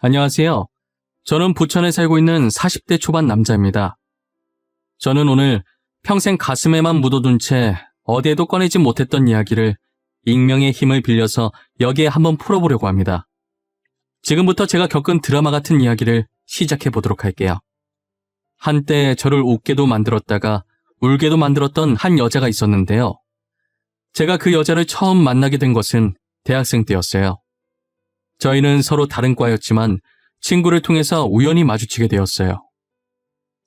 안녕하세요. 저는 부천에 살고 있는 40대 초반 남자입니다. 저는 오늘 평생 가슴에만 묻어둔 채 어디에도 꺼내지 못했던 이야기를 익명의 힘을 빌려서 여기에 한번 풀어보려고 합니다. 지금부터 제가 겪은 드라마 같은 이야기를 시작해 보도록 할게요. 한때 저를 웃게도 만들었다가 울게도 만들었던 한 여자가 있었는데요. 제가 그 여자를 처음 만나게 된 것은 대학생 때였어요. 저희는 서로 다른 과였지만 친구를 통해서 우연히 마주치게 되었어요.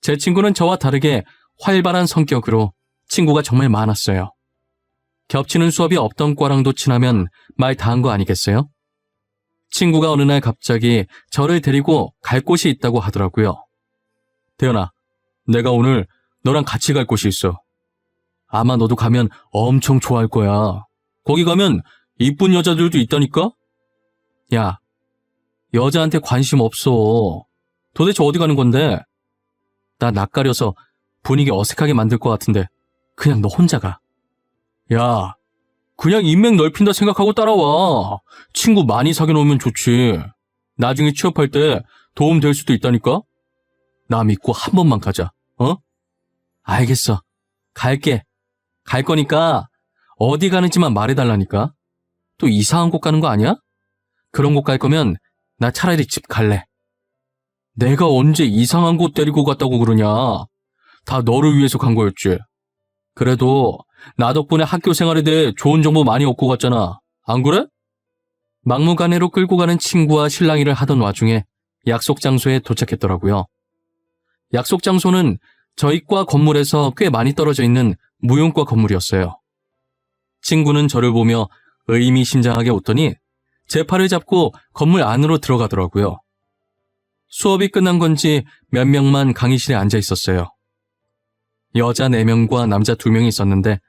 제 친구는 저와 다르게 활발한 성격으로 친구가 정말 많았어요. 겹치는 수업이 없던 과랑도 친하면 말 다 한 거 아니겠어요? 친구가 어느 날 갑자기 저를 데리고 갈 곳이 있다고 하더라고요. 대현아, 내가 오늘 너랑 같이 갈 곳이 있어. 아마 너도 가면 엄청 좋아할 거야. 거기 가면 이쁜 여자들도 있다니까? 야, 여자한테 관심 없어. 도대체 어디 가는 건데? 나 낯가려서 분위기 어색하게 만들 것 같은데 그냥 너 혼자 가. 야, 그냥 인맥 넓힌다 생각하고 따라와. 친구 많이 사귀어 놓으면 좋지. 나중에 취업할 때 도움 될 수도 있다니까? 나 믿고 한 번만 가자. 어? 알겠어. 갈게. 갈 거니까 어디 가는지만 말해달라니까. 또 이상한 곳 가는 거 아니야? 그런 곳 갈 거면 나 차라리 집 갈래. 내가 언제 이상한 곳 데리고 갔다고 그러냐. 다 너를 위해서 간 거였지. 그래도 나 덕분에 학교 생활에 대해 좋은 정보 많이 얻고 갔잖아. 안 그래? 막무가내로 끌고 가는 친구와 실랑이를 하던 와중에 약속 장소에 도착했더라고요. 약속 장소는 저희 과 건물에서 꽤 많이 떨어져 있는 무용과 건물이었어요. 친구는 저를 보며 의미심장하게 웃더니 제 팔을 잡고 건물 안으로 들어가더라고요. 수업이 끝난 건지 몇 명만 강의실에 앉아 있었어요. 여자 4명과 남자 2명이 있었는데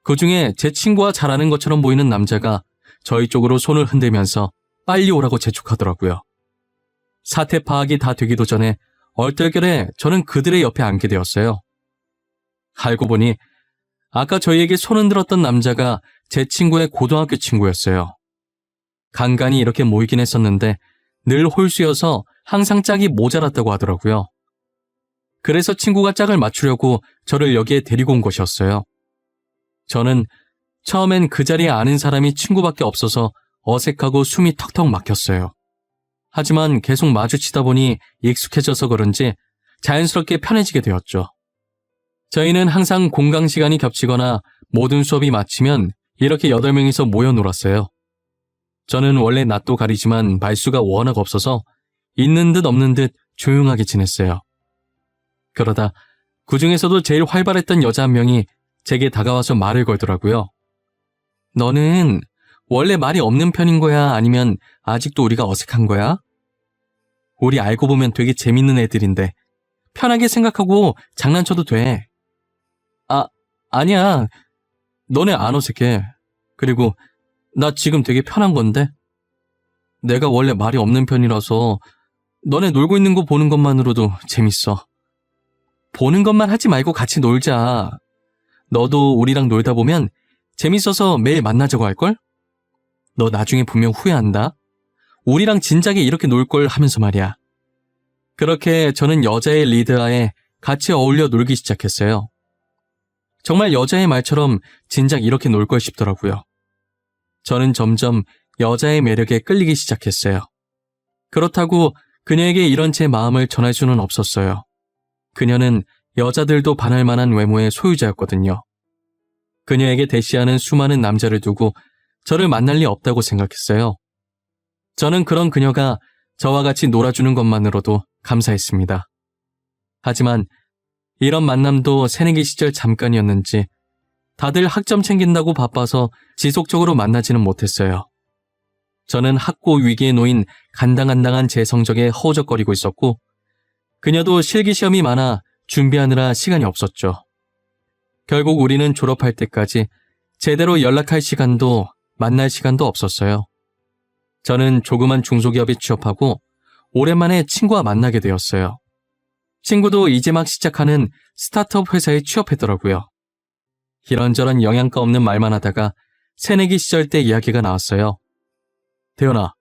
그중에 제 친구와 잘 아는 것처럼 보이는 남자가 저희 쪽으로 손을 흔들면서 빨리 오라고 재촉하더라고요. 사태 파악이 다 되기도 전에 얼떨결에 저는 그들의 옆에 앉게 되었어요. 알고 보니 아까 저희에게 손 흔들었던 남자가 제 친구의 고등학교 친구였어요. 간간히 이렇게 모이긴 했었는데 늘 홀수여서 항상 짝이 모자랐다고 하더라고요. 그래서 친구가 짝을 맞추려고 저를 여기에 데리고 온 것이었어요. 저는 처음엔 그 자리에 아는 사람이 친구밖에 없어서 어색하고 숨이 턱턱 막혔어요. 하지만 계속 마주치다 보니 익숙해져서 그런지 자연스럽게 편해지게 되었죠. 저희는 항상 공강 시간이 겹치거나 모든 수업이 마치면 이렇게 8명이서 모여 놀았어요. 저는 원래 낯도 가리지만 말수가 워낙 없어서 있는 듯 없는 듯 조용하게 지냈어요. 그러다 그 중에서도 제일 활발했던 여자 한 명이 제게 다가와서 말을 걸더라고요. 너는 원래 말이 없는 편인 거야? 아니면 아직도 우리가 어색한 거야? 우리 알고 보면 되게 재밌는 애들인데 편하게 생각하고 장난쳐도 돼. 아니야. 너네 안 어색해. 그리고 나 지금 되게 편한 건데? 내가 원래 말이 없는 편이라서 너네 놀고 있는 거 보는 것만으로도 재밌어. 보는 것만 하지 말고 같이 놀자. 너도 우리랑 놀다 보면 재밌어서 매일 만나자고 할걸? 너 나중에 분명 후회한다. 우리랑 진작에 이렇게 놀 걸 하면서 말이야. 그렇게 저는 여자의 리드하에 같이 어울려 놀기 시작했어요. 정말 여자의 말처럼 진작 이렇게 놀 걸 싶더라고요. 저는 점점 여자의 매력에 끌리기 시작했어요. 그렇다고 그녀에게 이런 제 마음을 전할 수는 없었어요. 그녀는 여자들도 반할 만한 외모의 소유자였거든요. 그녀에게 대시하는 수많은 남자를 두고 저를 만날 리 없다고 생각했어요. 저는 그런 그녀가 저와 같이 놀아주는 것만으로도 감사했습니다. 하지만 이런 만남도 새내기 시절 잠깐이었는지 다들 학점 챙긴다고 바빠서 지속적으로 만나지는 못했어요. 저는 학고 위기에 놓인 간당간당한 제 성적에 허우적거리고 있었고 그녀도 실기시험이 많아 준비하느라 시간이 없었죠. 결국 우리는 졸업할 때까지 제대로 연락할 시간도 만날 시간도 없었어요. 저는 조그만 중소기업에 취업하고 오랜만에 친구와 만나게 되었어요. 친구도 이제 막 시작하는 스타트업 회사에 취업했더라고요. 이런저런 영양가 없는 말만 하다가 새내기 시절 때 이야기가 나왔어요. 대현아,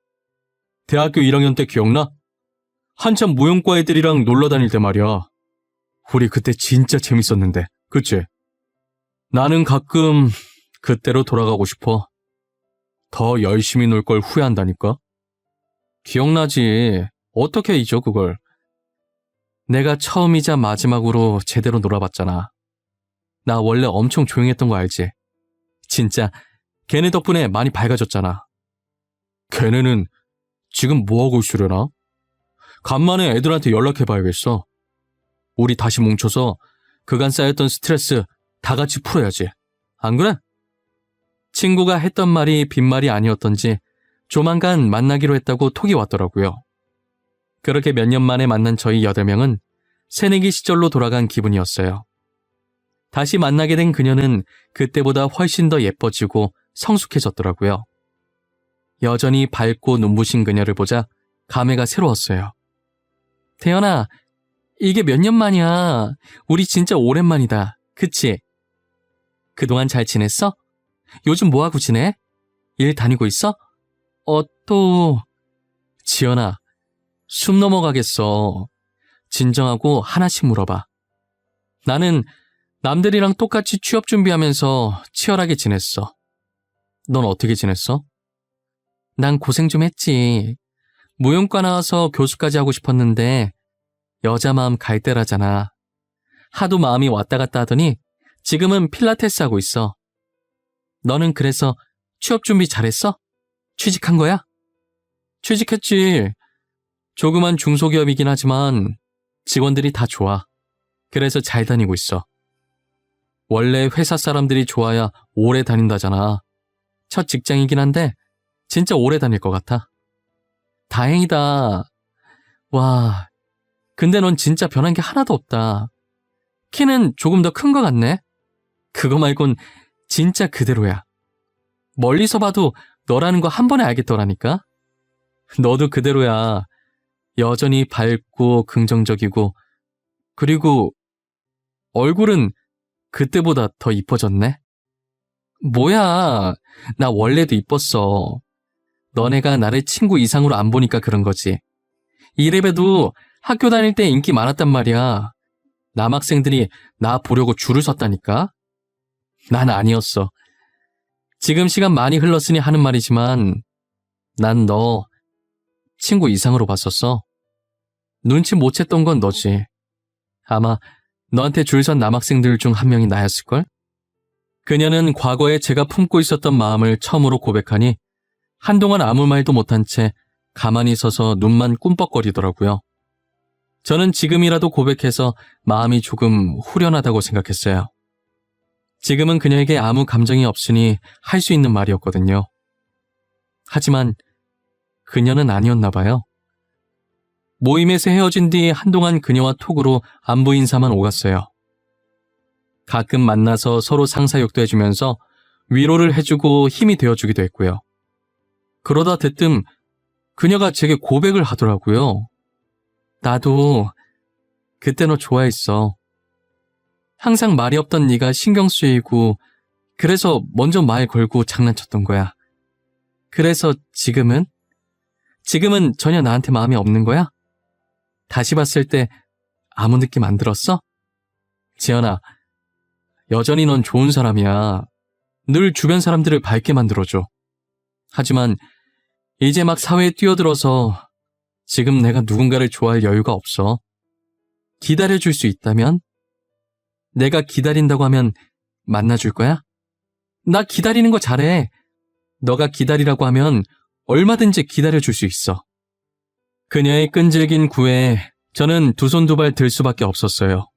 대학교 1학년 때 기억나? 한참 무용과 애들이랑 놀러 다닐 때 말이야. 우리 그때 진짜 재밌었는데, 그치? 나는 가끔 그때로 돌아가고 싶어. 더 열심히 놀 걸 후회한다니까? 기억나지? 어떻게 잊어, 그걸? 내가 처음이자 마지막으로 제대로 놀아봤잖아. 나 원래 엄청 조용했던 거 알지? 진짜 걔네 덕분에 많이 밝아졌잖아. 걔네는 지금 뭐하고 있으려나? 간만에 애들한테 연락해봐야겠어. 우리 다시 뭉쳐서 그간 쌓였던 스트레스 다 같이 풀어야지. 안 그래? 친구가 했던 말이 빈말이 아니었던지 조만간 만나기로 했다고 톡이 왔더라고요. 그렇게 몇 년 만에 만난 저희 8명은 새내기 시절로 돌아간 기분이었어요. 다시 만나게 된 그녀는 그때보다 훨씬 더 예뻐지고 성숙해졌더라고요. 여전히 밝고 눈부신 그녀를 보자 감회가 새로웠어요. 태연아, 이게 몇 년 만이야. 우리 진짜 오랜만이다. 그치? 그동안 잘 지냈어? 요즘 뭐하고 지내? 일 다니고 있어? 또... 지연아, 숨 넘어가겠어. 진정하고 하나씩 물어봐. 나는 남들이랑 똑같이 취업 준비하면서 치열하게 지냈어. 넌 어떻게 지냈어? 난 고생 좀 했지. 무용과 나와서 교수까지 하고 싶었는데 여자 마음 갈 때라잖아. 하도 마음이 왔다 갔다 하더니 지금은 필라테스 하고 있어. 너는 그래서 취업 준비 잘했어? 취직한 거야? 취직했지. 조그만 중소기업이긴 하지만 직원들이 다 좋아. 그래서 잘 다니고 있어. 원래 회사 사람들이 좋아야 오래 다닌다잖아. 첫 직장이긴 한데 진짜 오래 다닐 것 같아. 다행이다. 와, 근데 넌 진짜 변한 게 하나도 없다. 키는 조금 더 큰 것 같네. 그거 말곤 진짜 그대로야. 멀리서 봐도 너라는 거 한 번에 알겠더라니까. 너도 그대로야. 여전히 밝고 긍정적이고, 그리고 얼굴은 그때보다 더 이뻐졌네. 뭐야, 나 원래도 이뻤어. 너네가 나를 친구 이상으로 안 보니까 그런 거지. 이래봬도 학교 다닐 때 인기 많았단 말이야. 남학생들이 나 보려고 줄을 섰다니까. 난 아니었어. 지금 시간 많이 흘렀으니 하는 말이지만 난 너 친구 이상으로 봤었어. 눈치 못 챘던 건 너지. 아마 너한테 줄 선 남학생들 중 한 명이 나였을걸? 그녀는 과거에 제가 품고 있었던 마음을 처음으로 고백하니 한동안 아무 말도 못한 채 가만히 서서 눈만 꿈뻑거리더라고요. 저는 지금이라도 고백해서 마음이 조금 후련하다고 생각했어요. 지금은 그녀에게 아무 감정이 없으니 할 수 있는 말이었거든요. 하지만 그녀는 아니었나 봐요. 모임에서 헤어진 뒤 한동안 그녀와 톡으로 안부 인사만 오갔어요. 가끔 만나서 서로 상사욕도 해주면서 위로를 해주고 힘이 되어주기도 했고요. 그러다 대뜸 그녀가 제게 고백을 하더라고요. 나도 그때 너 좋아했어. 항상 말이 없던 네가 신경 쓰이고 그래서 먼저 말 걸고 장난쳤던 거야. 그래서 지금은 전혀 나한테 마음이 없는 거야? 다시 봤을 때 아무 느낌 안 들었어? 지연아, 여전히 넌 좋은 사람이야. 늘 주변 사람들을 밝게 만들어줘. 하지만 이제 막 사회에 뛰어들어서 지금 내가 누군가를 좋아할 여유가 없어. 기다려줄 수 있다면? 내가 기다린다고 하면 만나줄 거야? 나 기다리는 거 잘해. 너가 기다리라고 하면 얼마든지 기다려줄 수 있어. 그녀의 끈질긴 구애에 저는 두 손 두 발 들 수밖에 없었어요.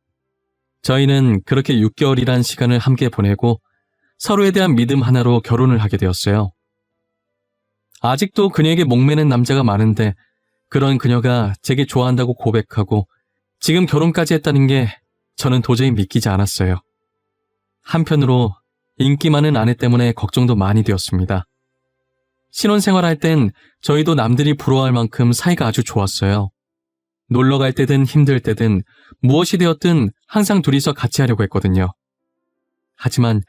저희는 그렇게 6개월이란 시간을 함께 보내고 서로에 대한 믿음 하나로 결혼을 하게 되었어요. 아직도 그녀에게 목매는 남자가 많은데 그런 그녀가 제게 좋아한다고 고백하고 지금 결혼까지 했다는 게 저는 도저히 믿기지 않았어요. 한편으로 인기 많은 아내 때문에 걱정도 많이 되었습니다. 신혼생활할 땐 저희도 남들이 부러워할 만큼 사이가 아주 좋았어요. 놀러 갈 때든 힘들 때든 무엇이 되었든 항상 둘이서 같이 하려고 했거든요. 하지만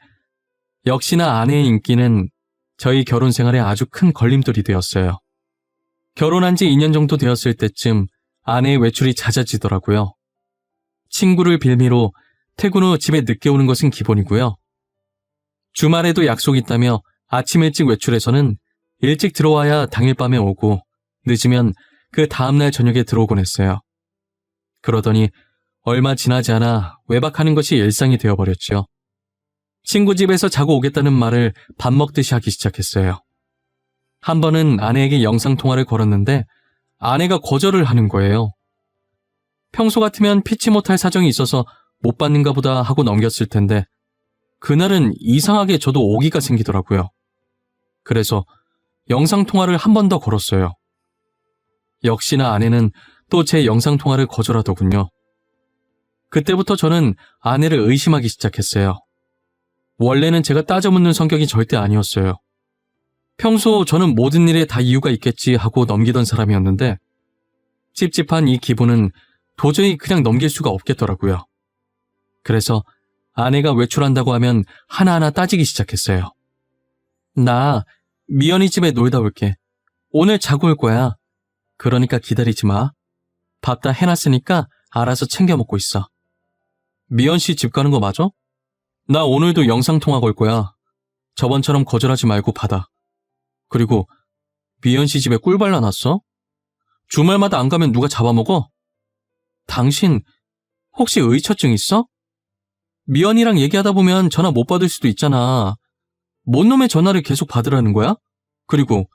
역시나 아내의 인기는 저희 결혼 생활에 아주 큰 걸림돌이 되었어요. 결혼한 지 2년 정도 되었을 때쯤 아내의 외출이 잦아지더라고요. 친구를 빌미로 퇴근 후 집에 늦게 오는 것은 기본이고요. 주말에도 약속이 있다며 아침 일찍 외출해서는 일찍 들어와야 당일 밤에 오고 늦으면 그 다음날 저녁에 들어오곤 했어요. 그러더니 얼마 지나지 않아 외박하는 것이 일상이 되어버렸죠. 친구 집에서 자고 오겠다는 말을 밥 먹듯이 하기 시작했어요. 한 번은 아내에게 영상통화를 걸었는데 아내가 거절을 하는 거예요. 평소 같으면 피치 못할 사정이 있어서 못 받는가 보다 하고 넘겼을 텐데 그날은 이상하게 저도 오기가 생기더라고요. 그래서 영상통화를 한 번 더 걸었어요. 역시나 아내는 또 제 영상통화를 거절하더군요. 그때부터 저는 아내를 의심하기 시작했어요. 원래는 제가 따져묻는 성격이 절대 아니었어요. 평소 저는 모든 일에 다 이유가 있겠지 하고 넘기던 사람이었는데 찝찝한 이 기분은 도저히 그냥 넘길 수가 없겠더라고요. 그래서 아내가 외출한다고 하면 하나하나 따지기 시작했어요. 나 미연이 집에 놀다 올게. 오늘 자고 올 거야. 그러니까 기다리지 마. 밥 다 해놨으니까 알아서 챙겨 먹고 있어. 미연 씨 집 가는 거 맞아? 나 오늘도 영상통화 걸 거야. 저번처럼 거절하지 말고 받아. 그리고 미연 씨 집에 꿀 발라놨어? 주말마다 안 가면 누가 잡아먹어? 당신 혹시 의처증 있어? 미연이랑 얘기하다 보면 전화 못 받을 수도 있잖아. 뭔 놈의 전화를 계속 받으라는 거야? 그리고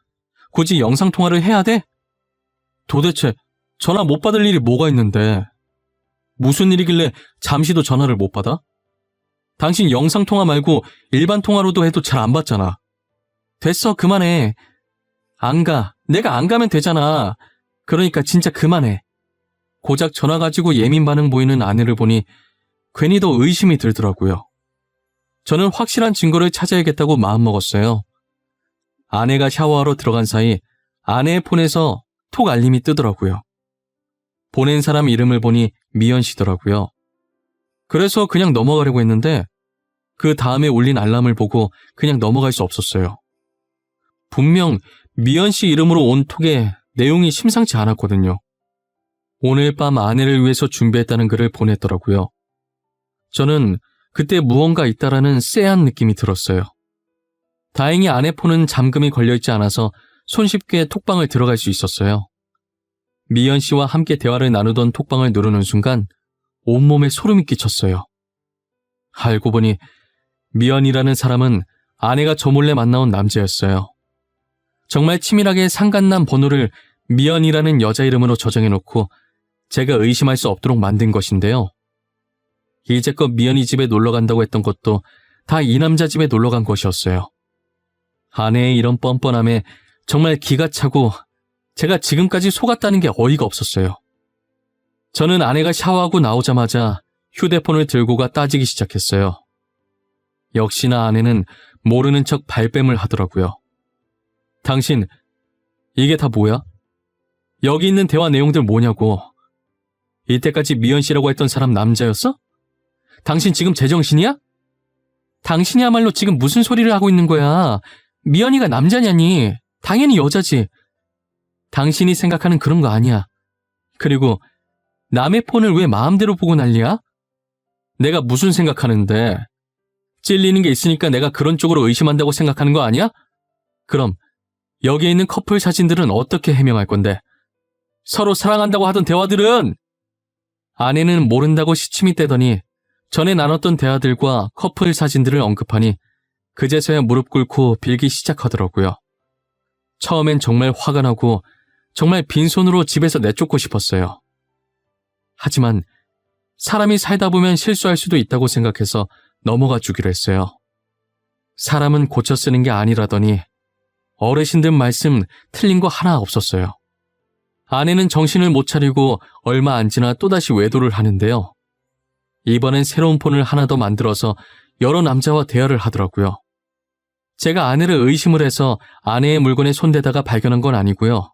굳이 영상통화를 해야 돼? 도대체 전화 못 받을 일이 뭐가 있는데 무슨 일이길래 잠시도 전화를 못 받아? 당신 영상통화 말고 일반 통화로도 해도 잘 안 받잖아. 됐어, 그만해. 안 가. 내가 안 가면 되잖아. 그러니까 진짜 그만해. 고작 전화 가지고 예민 반응 보이는 아내를 보니 괜히 더 의심이 들더라고요. 저는 확실한 증거를 찾아야겠다고 마음먹었어요. 아내가 샤워하러 들어간 사이 아내의 폰에서 톡 알림이 뜨더라고요. 보낸 사람 이름을 보니 미연 씨더라고요. 그래서 그냥 넘어가려고 했는데 그 다음에 울린 알람을 보고 그냥 넘어갈 수 없었어요. 분명 미연 씨 이름으로 온 톡에 내용이 심상치 않았거든요. 오늘 밤 아내를 위해서 준비했다는 글을 보냈더라고요. 저는 그때 무언가 있다라는 쎄한 느낌이 들었어요. 다행히 아내 폰은 잠금이 걸려있지 않아서 손쉽게 톡방을 들어갈 수 있었어요. 미연 씨와 함께 대화를 나누던 톡방을 누르는 순간 온몸에 소름이 끼쳤어요. 알고 보니 미연이라는 사람은 아내가 저 몰래 만나온 남자였어요. 정말 치밀하게 상간남 번호를 미연이라는 여자 이름으로 저장해놓고 제가 의심할 수 없도록 만든 것인데요. 이제껏 미연이 집에 놀러간다고 했던 것도 다 이 남자 집에 놀러간 것이었어요. 아내의 이런 뻔뻔함에 정말 기가 차고 제가 지금까지 속았다는 게 어이가 없었어요. 저는 아내가 샤워하고 나오자마자 휴대폰을 들고가 따지기 시작했어요. 역시나 아내는 모르는 척 발뺌을 하더라고요. 당신, 이게 다 뭐야? 여기 있는 대화 내용들 뭐냐고. 이때까지 미연 씨라고 했던 사람 남자였어? 당신 지금 제정신이야? 당신이야말로 지금 무슨 소리를 하고 있는 거야? 미연이가 남자냐니? 당연히 여자지. 당신이 생각하는 그런 거 아니야. 그리고 남의 폰을 왜 마음대로 보고 난리야? 내가 무슨 생각하는데? 찔리는 게 있으니까 내가 그런 쪽으로 의심한다고 생각하는 거 아니야? 그럼 여기에 있는 커플 사진들은 어떻게 해명할 건데? 서로 사랑한다고 하던 대화들은? 아내는 모른다고 시침이 떼더니 전에 나눴던 대화들과 커플 사진들을 언급하니 그제서야 무릎 꿇고 빌기 시작하더라고요. 처음엔 정말 화가 나고 정말 빈손으로 집에서 내쫓고 싶었어요. 하지만 사람이 살다 보면 실수할 수도 있다고 생각해서 넘어가 주기로 했어요. 사람은 고쳐 쓰는 게 아니라더니 어르신들 말씀 틀린 거 하나 없었어요. 아내는 정신을 못 차리고 얼마 안 지나 또다시 외도를 하는데요. 이번엔 새로운 폰을 하나 더 만들어서 여러 남자와 대화를 하더라고요. 제가 아내를 의심을 해서 아내의 물건에 손대다가 발견한 건 아니고요.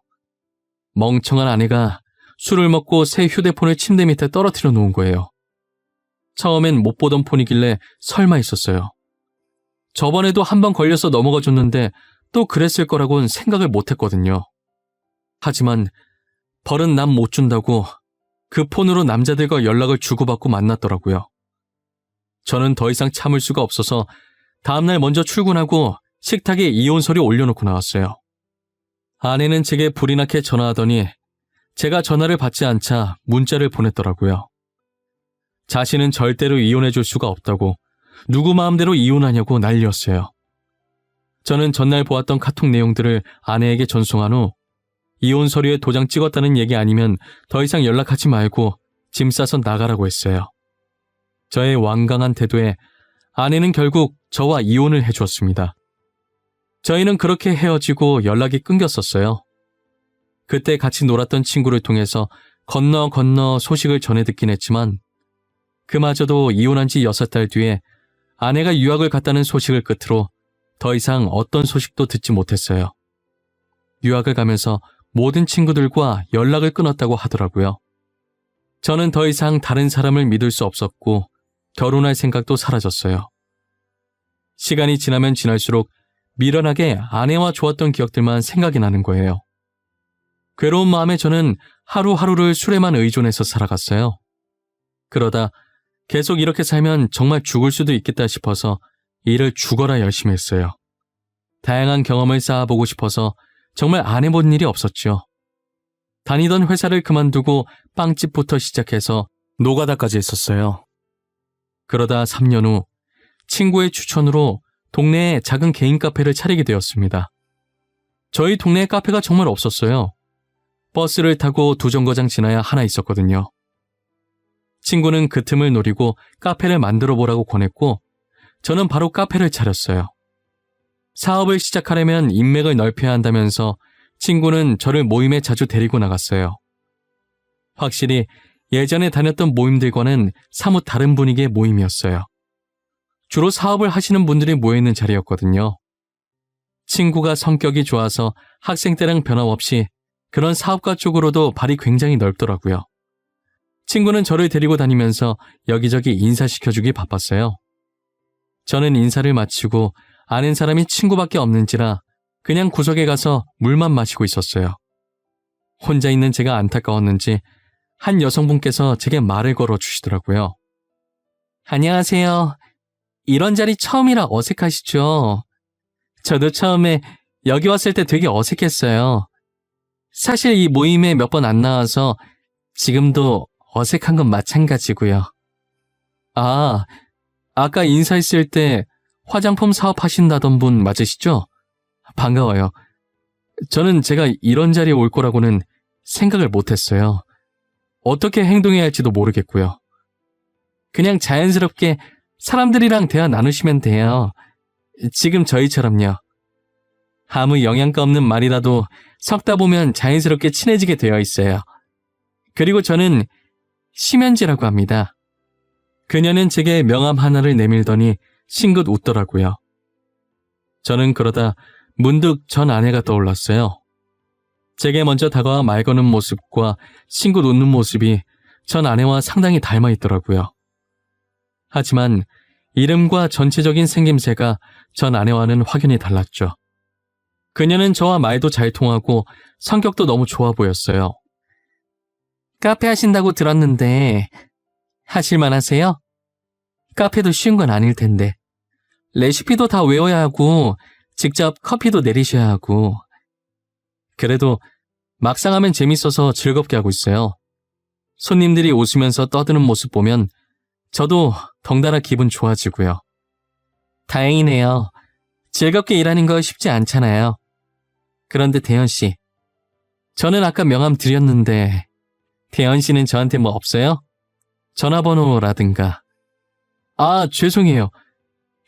멍청한 아내가 술을 먹고 새 휴대폰을 침대 밑에 떨어뜨려 놓은 거예요. 처음엔 못 보던 폰이길래 설마 했었어요. 저번에도 한 번 걸려서 넘어가 줬는데 또 그랬을 거라고는 생각을 못 했거든요. 하지만 벌은 남 못 준다고 그 폰으로 남자들과 연락을 주고받고 만났더라고요. 저는 더 이상 참을 수가 없어서 다음날 먼저 출근하고 식탁에 이혼 서류 올려놓고 나왔어요. 아내는 제게 불이 나게 전화하더니 제가 전화를 받지 않자 문자를 보냈더라고요. 자신은 절대로 이혼해줄 수가 없다고, 누구 마음대로 이혼하냐고 난리였어요. 저는 전날 보았던 카톡 내용들을 아내에게 전송한 후 이혼 서류에 도장 찍었다는 얘기 아니면 더 이상 연락하지 말고 짐 싸서 나가라고 했어요. 저의 완강한 태도에 아내는 결국 저와 이혼을 해주었습니다. 저희는 그렇게 헤어지고 연락이 끊겼었어요. 그때 같이 놀았던 친구를 통해서 건너 소식을 전해 듣긴 했지만 그마저도 이혼한 지 6달 뒤에 아내가 유학을 갔다는 소식을 끝으로 더 이상 어떤 소식도 듣지 못했어요. 유학을 가면서 모든 친구들과 연락을 끊었다고 하더라고요. 저는 더 이상 다른 사람을 믿을 수 없었고 결혼할 생각도 사라졌어요. 시간이 지나면 지날수록 미련하게 아내와 좋았던 기억들만 생각이 나는 거예요. 괴로운 마음에 저는 하루하루를 술에만 의존해서 살아갔어요. 그러다 계속 이렇게 살면 정말 죽을 수도 있겠다 싶어서 일을 죽어라 열심히 했어요. 다양한 경험을 쌓아보고 싶어서 정말 안 해본 일이 없었죠. 다니던 회사를 그만두고 빵집부터 시작해서 노가다까지 했었어요. 그러다 3년 후 친구의 추천으로 동네에 작은 개인 카페를 차리게 되었습니다. 저희 동네에 카페가 정말 없었어요. 버스를 타고 2정거장 지나야 하나 있었거든요. 친구는 그 틈을 노리고 카페를 만들어 보라고 권했고 저는 바로 카페를 차렸어요. 사업을 시작하려면 인맥을 넓혀야 한다면서 친구는 저를 모임에 자주 데리고 나갔어요. 확실히 예전에 다녔던 모임들과는 사뭇 다른 분위기의 모임이었어요. 주로 사업을 하시는 분들이 모여있는 자리였거든요. 친구가 성격이 좋아서 학생 때랑 변함없이 그런 사업가 쪽으로도 발이 굉장히 넓더라고요. 친구는 저를 데리고 다니면서 여기저기 인사시켜주기 바빴어요. 저는 인사를 마치고 아는 사람이 친구밖에 없는지라 그냥 구석에 가서 물만 마시고 있었어요. 혼자 있는 제가 안타까웠는지 한 여성분께서 제게 말을 걸어주시더라고요. 안녕하세요. 이런 자리 처음이라 어색하시죠? 저도 처음에 여기 왔을 때 되게 어색했어요. 사실 이 모임에 몇 번 안 나와서 지금도 어색한 건 마찬가지고요. 아, 아까 인사했을 때 화장품 사업하신다던 분 맞으시죠? 반가워요. 저는 제가 이런 자리에 올 거라고는 생각을 못했어요. 어떻게 행동해야 할지도 모르겠고요. 그냥 자연스럽게 사람들이랑 대화 나누시면 돼요. 지금 저희처럼요. 아무 영양가 없는 말이라도 섞다 보면 자연스럽게 친해지게 되어 있어요. 그리고 저는 심연지라고 합니다. 그녀는 제게 명함 하나를 내밀더니 싱긋 웃더라고요. 저는 그러다 문득 전 아내가 떠올랐어요. 제게 먼저 다가와 말 거는 모습과 싱긋 웃는 모습이 전 아내와 상당히 닮아 있더라고요. 하지만 이름과 전체적인 생김새가 전 아내와는 확연히 달랐죠. 그녀는 저와 말도 잘 통하고 성격도 너무 좋아 보였어요. 카페 하신다고 들었는데 하실만 하세요? 카페도 쉬운 건 아닐 텐데. 레시피도 다 외워야 하고 직접 커피도 내리셔야 하고. 그래도 막상 하면 재밌어서 즐겁게 하고 있어요. 손님들이 웃으면서 떠드는 모습 보면 저도 덩달아 기분 좋아지고요. 다행이네요. 즐겁게 일하는 거 쉽지 않잖아요. 그런데 대현 씨, 저는 아까 명함 드렸는데 대현 씨는 저한테 뭐 없어요? 전화번호라든가. 아, 죄송해요.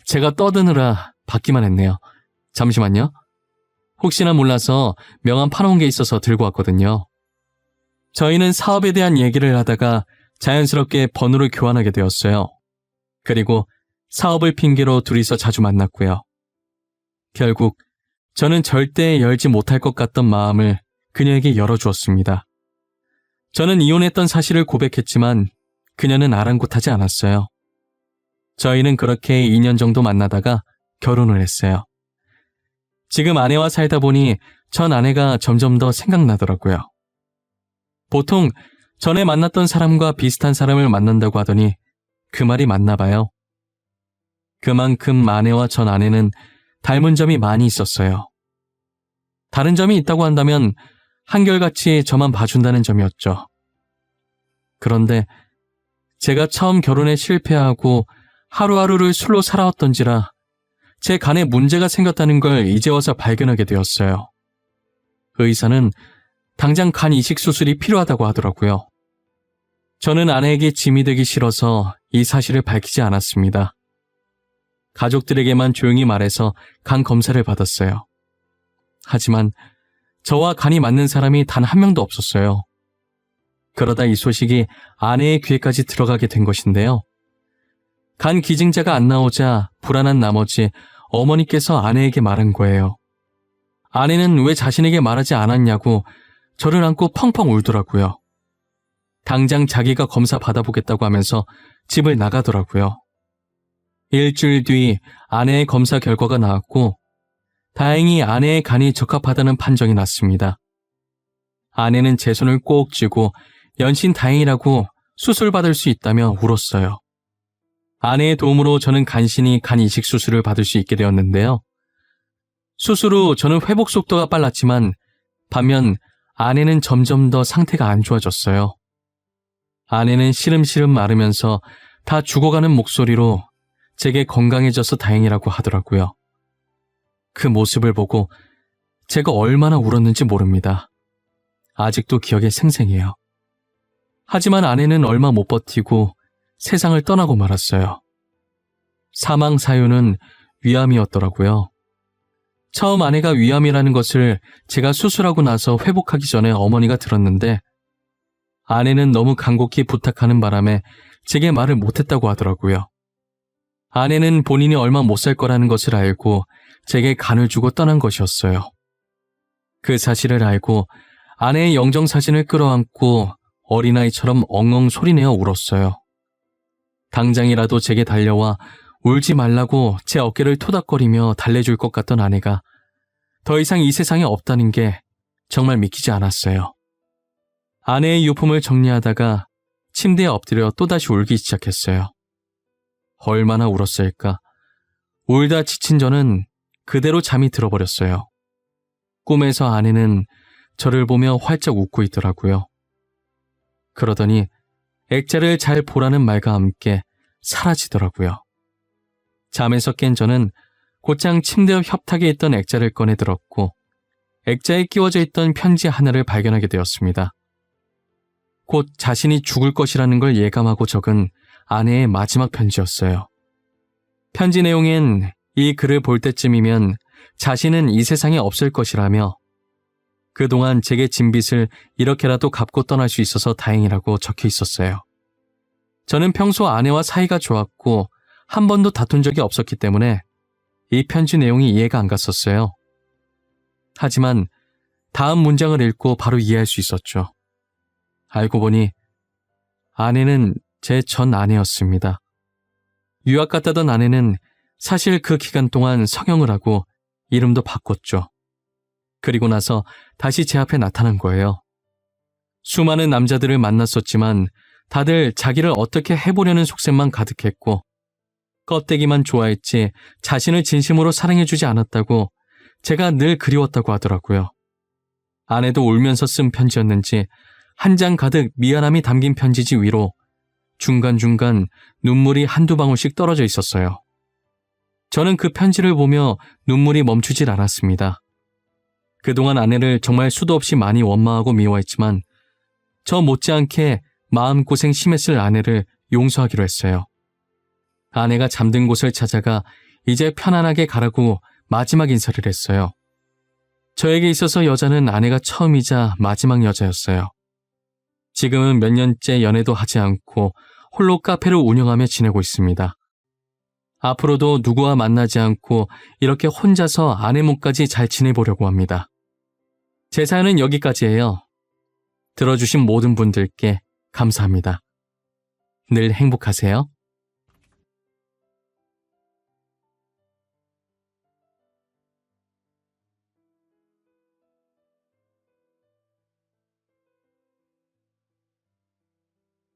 제가 떠드느라 받기만 했네요. 잠시만요. 혹시나 몰라서 명함 파놓은 게 있어서 들고 왔거든요. 저희는 사업에 대한 얘기를 하다가 자연스럽게 번호를 교환하게 되었어요. 그리고 사업을 핑계로 둘이서 자주 만났고요. 결국 저는 절대 열지 못할 것 같던 마음을 그녀에게 열어주었습니다. 저는 이혼했던 사실을 고백했지만 그녀는 아랑곳하지 않았어요. 저희는 그렇게 2년 정도 만나다가 결혼을 했어요. 지금 아내와 살다 보니 전 아내가 점점 더 생각나더라고요. 보통 전에 만났던 사람과 비슷한 사람을 만난다고 하더니 그 말이 맞나 봐요. 그만큼 아내와 전 아내는 닮은 점이 많이 있었어요. 다른 점이 있다고 한다면 한결같이 저만 봐준다는 점이었죠. 그런데 제가 처음 결혼에 실패하고 하루하루를 술로 살아왔던지라 제 간에 문제가 생겼다는 걸 이제 와서 발견하게 되었어요. 의사는 당장 간 이식 수술이 필요하다고 하더라고요. 저는 아내에게 짐이 되기 싫어서 이 사실을 밝히지 않았습니다. 가족들에게만 조용히 말해서 간 검사를 받았어요. 하지만 저와 간이 맞는 사람이 단 한 명도 없었어요. 그러다 이 소식이 아내의 귀에까지 들어가게 된 것인데요. 간 기증자가 안 나오자 불안한 나머지 어머니께서 아내에게 말한 거예요. 아내는 왜 자신에게 말하지 않았냐고 저를 안고 펑펑 울더라고요. 당장 자기가 검사 받아보겠다고 하면서 집을 나가더라고요. 일주일 뒤 아내의 검사 결과가 나왔고 다행히 아내의 간이 적합하다는 판정이 났습니다. 아내는 제 손을 꼭 쥐고 연신 다행이라고 수술받을 수 있다며 울었어요. 아내의 도움으로 저는 간신히 간 이식 수술을 받을 수 있게 되었는데요. 수술 후 저는 회복 속도가 빨랐지만 반면 아내는 점점 더 상태가 안 좋아졌어요. 아내는 시름시름 마르면서 다 죽어가는 목소리로 제게 건강해져서 다행이라고 하더라고요. 그 모습을 보고 제가 얼마나 울었는지 모릅니다. 아직도 기억에 생생해요. 하지만 아내는 얼마 못 버티고 세상을 떠나고 말았어요. 사망 사유는 위암이었더라고요. 처음 아내가 위암이라는 것을 제가 수술하고 나서 회복하기 전에 어머니가 들었는데 아내는 너무 간곡히 부탁하는 바람에 제게 말을 못했다고 하더라고요. 아내는 본인이 얼마 못 살 거라는 것을 알고 제게 간을 주고 떠난 것이었어요. 그 사실을 알고 아내의 영정사진을 끌어안고 어린아이처럼 엉엉 소리내어 울었어요. 당장이라도 제게 달려와 울지 말라고 제 어깨를 토닥거리며 달래줄 것 같던 아내가 더 이상 이 세상에 없다는 게 정말 믿기지 않았어요. 아내의 유품을 정리하다가 침대에 엎드려 또다시 울기 시작했어요. 얼마나 울었을까. 울다 지친 저는 그대로 잠이 들어버렸어요. 꿈에서 아내는 저를 보며 활짝 웃고 있더라고요. 그러더니 액자를 잘 보라는 말과 함께 사라지더라고요. 잠에서 깬 저는 곧장 침대 옆 협탁에 있던 액자를 꺼내 들었고 액자에 끼워져 있던 편지 하나를 발견하게 되었습니다. 곧 자신이 죽을 것이라는 걸 예감하고 적은 아내의 마지막 편지였어요. 편지 내용엔 이 글을 볼 때쯤이면 자신은 이 세상에 없을 것이라며 그동안 제게 진 빚을 이렇게라도 갚고 떠날 수 있어서 다행이라고 적혀 있었어요. 저는 평소 아내와 사이가 좋았고 한 번도 다툰 적이 없었기 때문에 이 편지 내용이 이해가 안 갔었어요. 하지만 다음 문장을 읽고 바로 이해할 수 있었죠. 알고 보니 아내는 제 전 아내였습니다. 유학 갔다던 아내는 사실 그 기간 동안 성형을 하고 이름도 바꿨죠. 그리고 나서 다시 제 앞에 나타난 거예요. 수많은 남자들을 만났었지만 다들 자기를 어떻게 해보려는 속셈만 가득했고 껍데기만 좋아했지 자신을 진심으로 사랑해주지 않았다고 제가 늘 그리웠다고 하더라고요. 아내도 울면서 쓴 편지였는지 한 장 가득 미안함이 담긴 편지지 위로 중간중간 눈물이 한두 방울씩 떨어져 있었어요. 저는 그 편지를 보며 눈물이 멈추질 않았습니다. 그동안 아내를 정말 수도 없이 많이 원망하고 미워했지만 저 못지않게 마음고생 심했을 아내를 용서하기로 했어요. 아내가 잠든 곳을 찾아가 이제 편안하게 가라고 마지막 인사를 했어요. 저에게 있어서 여자는 아내가 처음이자 마지막 여자였어요. 지금은 몇 년째 연애도 하지 않고 홀로 카페를 운영하며 지내고 있습니다. 앞으로도 누구와 만나지 않고 이렇게 혼자서 아내 몸까지 잘 지내보려고 합니다. 제 사연은 여기까지예요. 들어주신 모든 분들께 감사합니다. 늘 행복하세요.